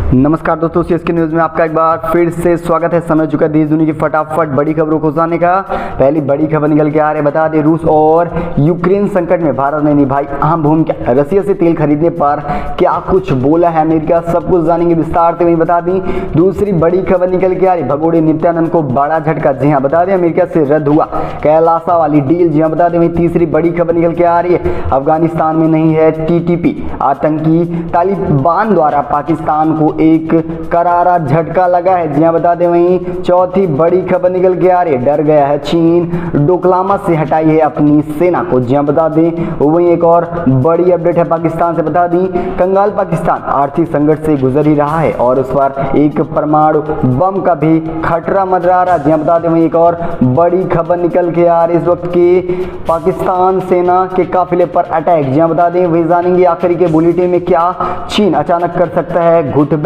नमस्कार दोस्तों, CSK news में आपका एक बार फिर से स्वागत है। समय चुका देश दुनिया की फटाफट बड़ी खबरों को जाने का। पहली बड़ी खबर निकल के आ रही है, बता दें रूस और यूक्रेन संकट में भारत ने निभाई अहम भूमिका। रसिया से तेल खरीदने पर क्या कुछ बोला है अमेरिका, सब कुछ जानेंगे विस्तार से। वहीं बता दें दूसरी बड़ी खबर निकल के आ रही, भगोड़े नित्यानंद को बड़ा झटका। जी हाँ, बता दें अमेरिका से रद्द हुआ कैलासा वाली डील। जी हाँ, बता दें। वहीं तीसरी बड़ी खबर निकल के आ रही है, अफगानिस्तान में नहीं है टीटीपी। आतंकी तालिबान द्वारा पाकिस्तान को एक करारा झटका लगा है। जी हां, बता दें। वहीं चौथी बड़ी खबर निकल के आ रही है, डर गया है चीन, डोकलामा से हटाई है अपनी सेना को। जी हां, बता दें। वहीं एक और बड़ी अपडेट है पाकिस्तान से, बता दी कंगाल पाकिस्तान आर्थिक संकट से गुजर ही रहा है और उस पर एक परमाणु बम का भी खतरा मंडरा रहा है। जी हां, बता दें। वहीं एक और बड़ी खबर निकल के आ रही, इस वक्त की पाकिस्तान सेना के काफिले पर अटैक। जी हां, बता दें। वही जानेंगे आखिरी के बुलेटिन में क्या चीन अचानक कर सकता है घुटबैठ,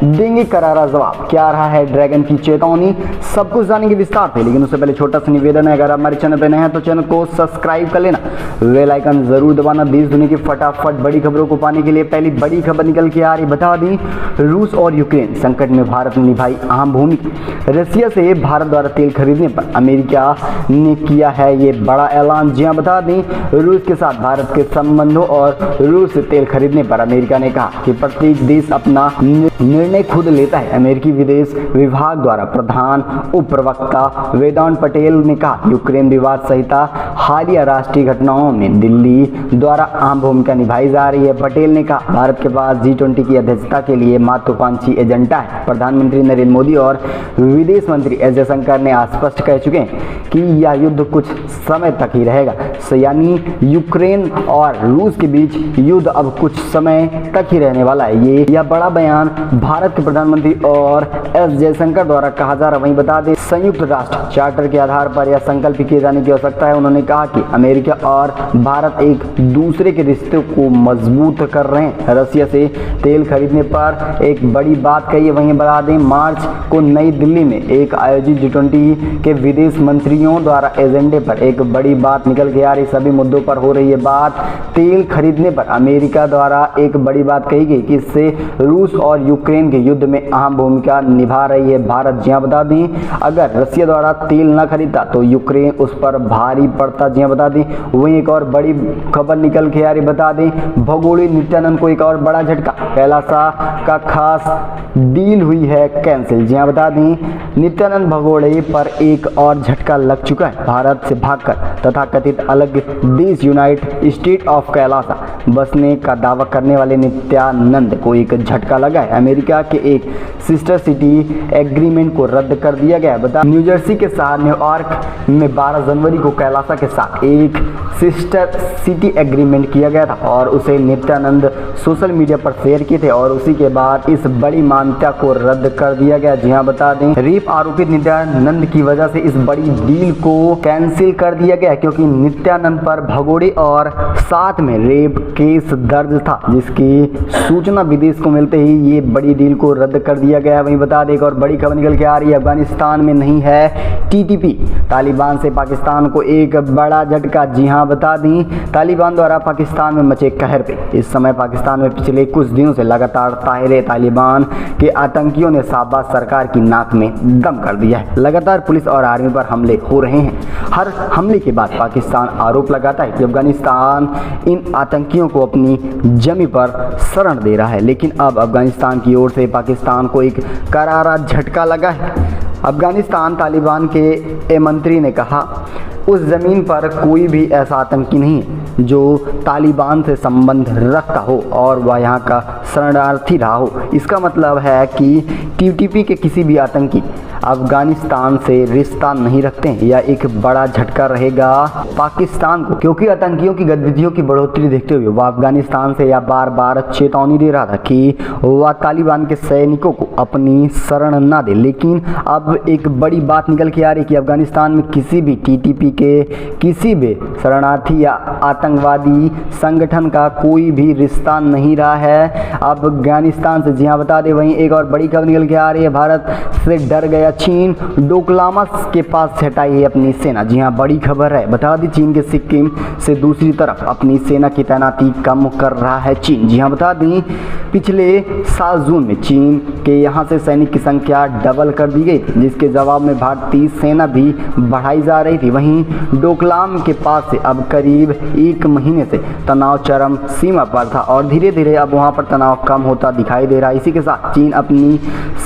देंगे करारा जवाब, क्या रहा है ड्रैगन की चेतावनी, सब कुछ जानेंगे विस्तार से। लेकिन उससे पहले छोटा सा निवेदन है, अगर आप हमारे चैनल पर नए हैं तो चैनल को सब्सक्राइब कर लेना, बेल आइकन जरूर दबाना देश दुनिया की फटाफट बड़ी खबरों को पाने के लिए। पहली बड़ी खबर निकल के आ रही, बता दी रूस और यूक्रेन संकट में भारत ने निभाई अहम भूमिका। रसिया से भारत द्वारा तेल खरीदने पर अमेरिका ने किया है ये बड़ा ऐलान। जी हां, बता दें रूस के साथ भारत के संबंधों और रूस से तेल खरीदने पर अमेरिका ने कहा कि प्रत्येक देश अपना निर्णय खुद लेता है। अमेरिकी विदेश विभाग द्वारा प्रधान उप प्रवक्ता वेदांत पटेल ने कहा, यूक्रेन विवाद सहित हालिया राष्ट्रीय घटनाओं में दिल्ली द्वारा अहम भूमिका निभाई जा रही है। पटेल ने कहा, भारत के पास G20 की अध्यक्षता के लिए महत्वाकांक्षी एजेंडा है। प्रधानमंत्री नरेंद्र मोदी और विदेश मंत्री एस जयशंकर ने स्पष्ट कह चुके हैं कि यह युद्ध कुछ समय तक ही रहेगा। यानी यूक्रेन और रूस के बीच युद्ध अब कुछ समय तक ही रहने वाला है। यह बड़ा बयान भारत के प्रधानमंत्री और एस जयशंकर द्वारा कहा जा रहा है। वहीं बता दें संयुक्त राष्ट्र चार्टर के आधार पर यह संकल्प किए जाने की आवश्यकता है। उन्होंने कहा कि अमेरिका और भारत एक दूसरे के रिश्ते को मजबूत कर रहे हैं। रसिया से तेल खरीदने पर एक बड़ी बात कही है। वहीं बता दें मार्च को नई दिल्ली में एक आयोजित G20 के विदेश मंत्रियों द्वारा एजेंडे पर एक बड़ी बात निकल के आ रही, सभी मुद्दों पर हो रही है बात। तेल खरीदने पर अमेरिका द्वारा एक बड़ी बात कही गई कि इससे रूस और यूक्रेन के युद्ध में अहम भूमिका निभा रही है भारत। जी हां, बता दें अगर रसिया द्वारा तेल न खरीदता तो यूक्रेन उस पर भारी पड़ता। जी हां, बता दें। वहीं एक और बड़ी खबर निकल के आ रही, बता दें भगोड़े नित्यानंद को एक और बड़ा झटका, कैलासा का खास डील हुई है कैंसिल। जी हां, बता दें नित्यानंद भगोड़े पर एक और झटका लग चुका है। भारत से भागकर तथाकथित अलग देश यूनाइटेड स्टेट ऑफ कैलासा बसने का दावा करने वाले नित्यानंद को एक झटका लगा है। अमेरिका के एक सिस्टर सिटी एग्रीमेंट को रद्द कर दिया गया है। बता न्यू जर्सी के साथ न्यूयॉर्क में 12 जनवरी को कैलासा के साथ एक सिस्टर सिटी एग्रीमेंट किया गया था और उसे नित्यानंद सोशल मीडिया पर शेयर किए थे और उसी के बाद इस बड़ी मान्यता को रद्द कर दिया गया। जी हां, बता दें रेप आरोपित नित्यानंद की वजह से इस बड़ी डील को कैंसिल कर दिया गया क्योंकि नित्यानंद पर भगोड़े और साथ में रेप केस दर्ज था, जिसकी सूचना विदेश को मिलते ही ये बड़ी डील को रद्द कर दिया गया। वहीं बता दें एक और बड़ी खबर निकल के आ रही है, अफगानिस्तान में नहीं है टीटीपी, तालिबान से पाकिस्तान को एक बड़ा झटका। जी हां, बता दी तालिबान द्वारा पाकिस्तान में मचे कहर पे इस समय पाकिस्तान में पिछले कुछ दिनों से लगातार ताहिरे तालिबान के आतंकियों ने शाहबाज सरकार की नाक में दम कर दिया है। लगातार पुलिस और आर्मी पर हमले हो रहे हैं। हर हमले के बाद पाकिस्तान आरोप लगाता है कि अफगानिस्तान इन आतंकियों को अपनी जमी पर शरण दे रहा है, लेकिन अब अफगानिस्तान की ओर से पाकिस्तान को एक करारा झटका लगा है। अफगानिस्तान तालिबान के मंत्री ने कहा, उस ज़मीन पर कोई भी ऐसा आतंकी नहीं है जो तालिबान से संबंध रखता हो और वह यहाँ का शरणार्थी रहा हो। इसका मतलब है कि टीटीपी के किसी भी आतंकी अफगानिस्तान से रिश्ता नहीं रखते हैं। यह एक बड़ा झटका रहेगा पाकिस्तान को, क्योंकि आतंकियों की गतिविधियों की बढ़ोतरी देखते हुए वह अफगानिस्तान से यह बार बार चेतावनी दे रहा था कि वह तालिबान के सैनिकों को अपनी शरण न दे। लेकिन अब एक बड़ी बात निकल के आ रही कि अफगानिस्तान में किसी भी टीटीपी के किसी भी शरणार्थी या आतंकवादी संगठन का कोई भी रिश्ता नहीं रहा है अफगानिस्तान से। जी हाँ, बता दें। वहीं एक और बड़ी खबर निकल के आ रही है, भारत से डर गया क्या चीन डोकलाम के पास से हटाई है अपनी सेना? जी हाँ, बड़ी खबर है। बता दी चीन के सिक्किम से दूसरी तरफ अपनी सेना की तैनाती कम कर रहा है चीन। जी हाँ, बता दें पिछले साल जून में चीन के यहाँ से सैनिक की संख्या डबल कर दी गई थी, जिसके जवाब में भारतीय सेना भी बढ़ाई जा रही थी। वहीं डोकलाम के पास से अब करीब एक महीने से तनाव चरम सीमा पर था और धीरे धीरे अब वहाँ पर तनाव कम होता दिखाई दे रहा है। इसी के साथ चीन अपनी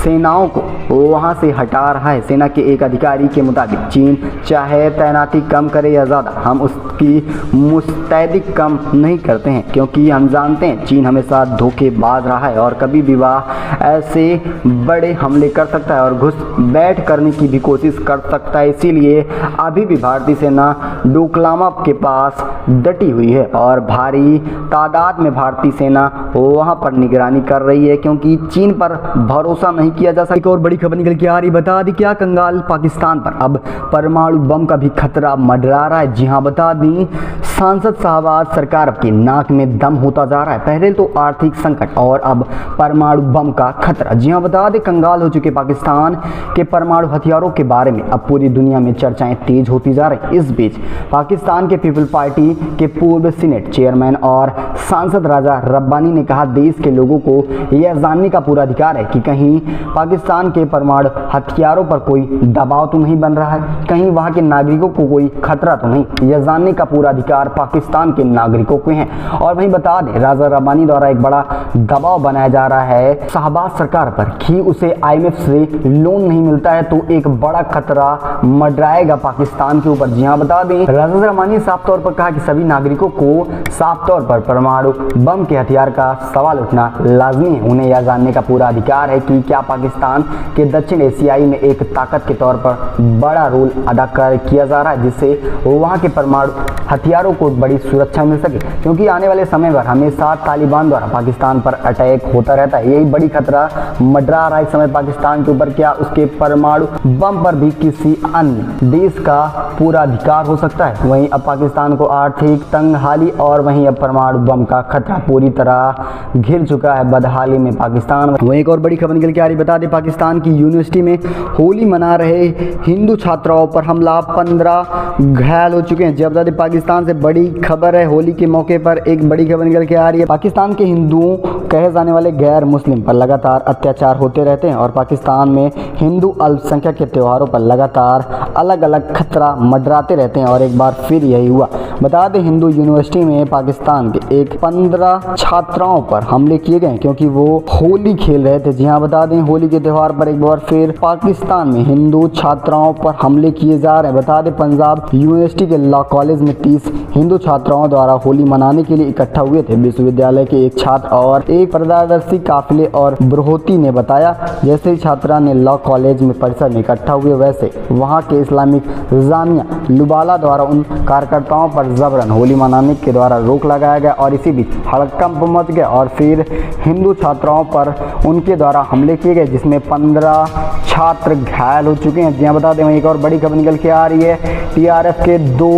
सेनाओं को वहाँ से हटा रहा है। सेना के एक अधिकारी के मुताबिक चीन चाहे तैनाती कम करे या ज़्यादा, हम उसकी मुस्तैदी कम नहीं करते हैं, क्योंकि हम जानते हैं चीन हमेशा धोखेबाज रहा है और कभी भी वह ऐसे बड़े हमले कर सकता है और घुसपैठ करने की भी कोशिश कर सकता है। इसीलिए अभी भी भारतीय सेना डोकलाम के पास डटी हुई है और भारी तादाद में भारतीय सेना वहां पर निगरानी कर रही है, क्योंकि चीन पर भरोसा नहीं किया जा सकता। एक और बड़ी खबर निकल के आ रही, बता दी क्या कंगाल पाकिस्तान पर अब परमाणु बम का भी खतरा मंडरा रहा है। जी हाँ, बता दी सांसद शहबाज सरकार की नाक में दम होता जा रहा है। पहले तो आर्थिक संकट और अब परमाणु बम का खतरा। जी हाँ, बता दें कंगाल हो चुके पाकिस्तान के परमाणु हथियारों के बारे में अब पूरी दुनिया में चर्चाएं तेज होती जा रही। इस बीच पाकिस्तान के पीपल पार्टी के पूर्व सीनेट चेयरमैन और सांसद राजा रब्बानी ने कहा, देश के लोगों को यह जानने का पूरा अधिकार है कि कहीं पाकिस्तान के परमाणु हथियारों पर कोई दबाव तो नहीं बन रहा है, कहीं वहां के नागरिकों को कोई खतरा तो नहीं। यह जानने का पूरा अधिकार पाकिस्तान के नागरिकों को है। और वहीं बता दें राजा रब्बानी द्वारा एक बड़ा दबाव बनाया जा रहा है शहबाज सरकार पर कि उसे IMF से लोन नहीं मिलता है तो एक बड़ा खतरा मंडराएगा पाकिस्तान के ऊपर। जी हाँ, बता दें राजा रब्बानी साफ तौर पर कहा कि सभी नागरिकों को साफ तौर पर परमाणु बम के हथियार का सवाल उठना लाजमी है। उन्हें यह जानने का पूरा अधिकार है कि क्या पाकिस्तान के दक्षिण एशियाई में एक ताकत के तौर पर बड़ा रोल अदा किया जा रहा है, जिससे वहां के परमाणु हथियारों को बड़ी सुरक्षा मिल सके, क्योंकि आने वाले समय पर हमेशा तालिबान द्वारा पाकिस्तान पर अटैक होता रहता है। यही बड़ी खतरा मंडरा रहा है इस समय पाकिस्तान के ऊपर। क्या उसके परमाणु बम पर भी किसी अन्य देश का पूरा अधिकार हो सकता है? वहीं अब पाकिस्तान को आर्थिक तंगहाली और वहीं अब परमाणु बम का खतरा पूरी तरह घिर चुका है बदहाली में पाकिस्तान। वहीं एक और बड़ी खबर निकल के आ रही, बता दें पाकिस्तान की यूनिवर्सिटी में होली मना रहे हिंदू छात्राओं पर हमला, 15 घायल हो चुके हैं। जब बता दें पाकिस्तान से बड़ी खबर है, होली के मौके पर एक बड़ी खबर निकल के आ रही है। पाकिस्तान के हिंदुओं कहे जाने वाले गैर मुस्लिम पर लगातार अत्याचार होते रहते हैं और पाकिस्तान में हिंदू अल्पसंख्यक के त्योहारों पर लगातार अलग अलग खतरा मंडराते रहते हैं और एक बार फिर यही हुआ। बता दें हिंदू यूनिवर्सिटी में पाकिस्तान के एक 15 छात्राओं पर हमले किए गए क्योंकि वो होली खेल रहे थे। जी हाँ, बता दें होली के त्यौहार पर एक बार फिर पाकिस्तान में हिंदू छात्राओं पर हमले किए जा रहे हैं। बता दें पंजाब यूनिवर्सिटी के लॉ कॉलेज में 30 हिंदू छात्राओं द्वारा होली मनाने के लिए इकट्ठा हुए थे। विश्वविद्यालय के एक छात्र और एक प्रदर्शी काफिले और ब्रोहती ने बताया, जैसे ही छात्रा ने लॉ कॉलेज में परिसर में इकट्ठा हुए, वैसे वहां के इस्लामिक जामिया लुबाला द्वारा उन कार्यकर्ताओं पर जबरन होली मनाने के द्वारा रोक लगाया गया और इसी बीच हड़कंप मच गया और फिर हिंदू छात्राओं पर उनके द्वारा हमले किए गए, जिसमें 15 छात्र घायल हो चुके हैं। जी हाँ, बता दें वहीं एक और बड़ी खबर निकल के आ रही है, TRF के 2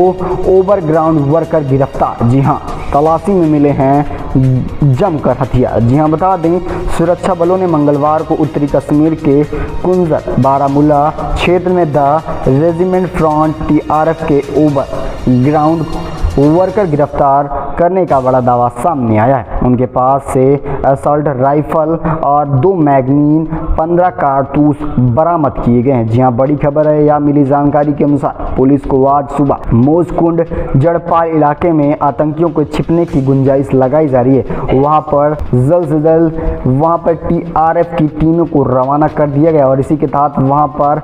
ओवरग्राउंड वर्कर गिरफ्तार। जी हाँ, तलाशी में मिले हैं जमकर हथियार। जी हाँ, बता दें सुरक्षा बलों ने मंगलवार को उत्तरी कश्मीर के कुंजर बारामूला क्षेत्र में द रेजिमेंट फ्रंट TRF के ओवरग्राउंड वर्कर गिरफ्तार करने का बड़ा दावा सामने आया है। उनके पास से असॉल्ट राइफल और 2 मैगजीन 15 कारतूस बरामद किए गए हैं। जी हाँ, बड़ी खबर है। या मिली जानकारी के अनुसार पुलिस को आज सुबह मोजकुंड जड़पाल इलाके में आतंकियों को छिपने की गुंजाइश लगाई जा रही है। वहां पर जल्द से जल्द वहां पर TRF की टीमों को रवाना कर दिया गया और इसी के तहत वहां पर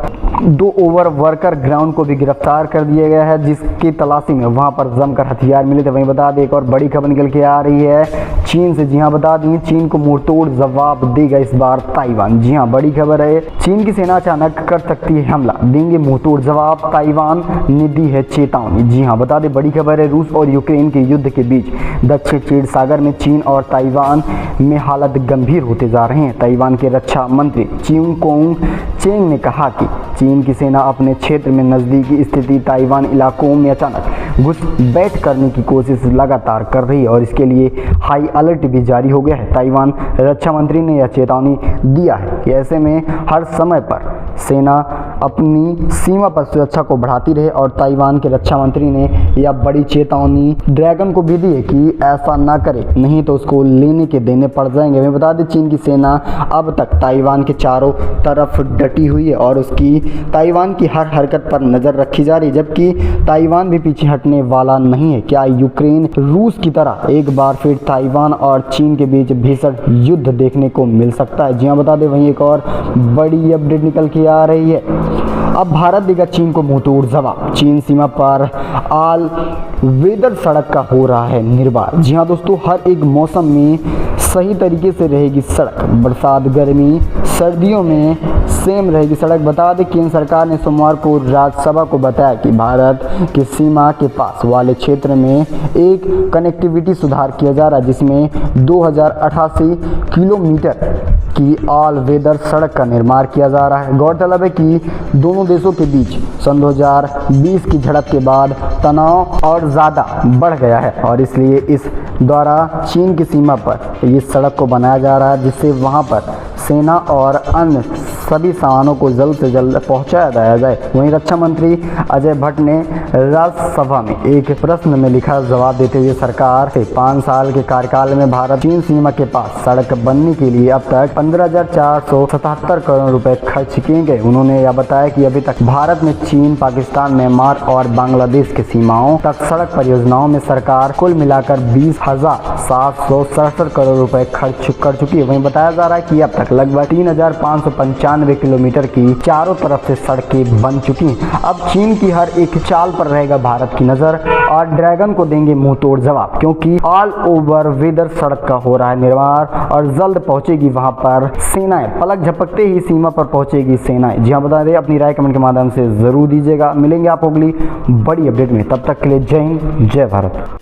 2 ओवर वर्कर ग्राउंड को भी गिरफ्तार कर दिया गया है, जिसकी तलाशी में वहां पर जमकर हथियार मिले थे। वहीं बता दें एक और बड़ी खबर निकल के आ रही है चीन से। जी हाँ, बता दें चीन को मुंहतोड़ जवाब देगा इस बार ताइवान। जी हाँ, बड़ी खबर है। चीन की सेना अचानक कर सकती है हमला, देंगे मुंहतोड़ जवाब, ताइवान ने दी है चेतावनी। जी हाँ, बता दें बड़ी खबर है। रूस और यूक्रेन के युद्ध के बीच दक्षिण चीन सागर में चीन और ताइवान में हालत गंभीर होते जा रहे हैं। ताइवान के रक्षा मंत्री चिंग चेंग ने कहा कि चीन की सेना अपने क्षेत्र में नज़दीकी स्थिति ताइवान इलाकों में अचानक घुसपैठ करने की कोशिश लगातार कर रही है और इसके लिए हाई अलर्ट भी जारी हो गया है। ताइवान रक्षा मंत्री ने यह चेतावनी दिया है कि ऐसे में हर समय पर सेना अपनी सीमा पर सुरक्षा को बढ़ाती रहे। और ताइवान के रक्षा मंत्री ने यह बड़ी चेतावनी ड्रैगन को भी दी है कि ऐसा ना करे, नहीं तो उसको लेने के देने पड़ जाएंगे। हमें बता दें चीन की सेना अब तक ताइवान के चारों तरफ डटी हुई है और उसकी ताइवान की हर हरकत पर नज़र रखी जा रही है, जबकि ताइवान भी पीछे हटने वाला नहीं है। क्या यूक्रेन रूस की तरह एक बार फिर ताइवान और चीन के बीच भीषण युद्ध देखने को मिल सकता है? जी हाँ, बता दें वहीं एक और बड़ी अपडेट निकल के आ रही है। अब भारत देगा चीन को मुंहतोड़ जवाब। चीन सीमा पर ऑल वेदर सड़क का हो रहा है निर्माण। जी हाँ दोस्तों, हर एक मौसम में सही तरीके से रहेगी सड़क। बरसात, गर्मी, सर्दियों में सेम रहेगी सड़क। बता दें केंद्र सरकार ने सोमवार को राज्यसभा को बताया कि भारत की सीमा के पास वाले क्षेत्र में एक कनेक्टिविटी सुधार किया जा रहा है, जिसमें 2088 किलोमीटर की ऑल वेदर सड़क का निर्माण किया जा रहा है। गौरतलब है कि दोनों देशों के बीच सन 2020 की झड़प के बाद तनाव और ज़्यादा बढ़ गया है और इसलिए इस द्वारा चीन की सीमा पर इस सड़क को बनाया जा रहा है, जिससे वहां पर सेना और अन्य सभी सामानों को जल्द से जल्द पहुंचाया जाए। वहीं रक्षा मंत्री अजय भट्ट ने राज्यसभा में एक प्रश्न में लिखा जवाब देते हुए सरकार से 5 साल के कार्यकाल में भारत चीन सीमा के पास सड़क बनने के लिए अब तक 15,477 करोड़ रुपए खर्च किए गए। उन्होंने यह बताया कि अभी तक भारत में चीन, पाकिस्तान, म्यांमार और बांग्लादेश की सीमाओं तक सड़क परियोजनाओं में सरकार कुल मिलाकर 20,767 करोड़ रुपए खर्च कर चुकी है। वहीं बताया जा रहा है कि अब तक लगभग 3,595 किलोमीटर की चारों तरफ से सड़कें बन चुकी हैं। अब चीन की हर एक चाल पर रहेगा भारत की नजर और ड्रैगन को देंगे मुंह तोड़ जवाब, क्योंकि ऑल ओवर वेदर सड़क का हो रहा है निर्माण और जल्द पहुंचेगी वहां पर सेनाएं। पलक झपकते ही सीमा पर पहुंचेगी सेनाएं। जी हाँ, बता दें अपनी राय कमेंट के माध्यम से जरूर दीजिएगा। मिलेंगे आपको अगली बड़ी अपडेट में, तब तक के लिए जय हिंद, जय भारत।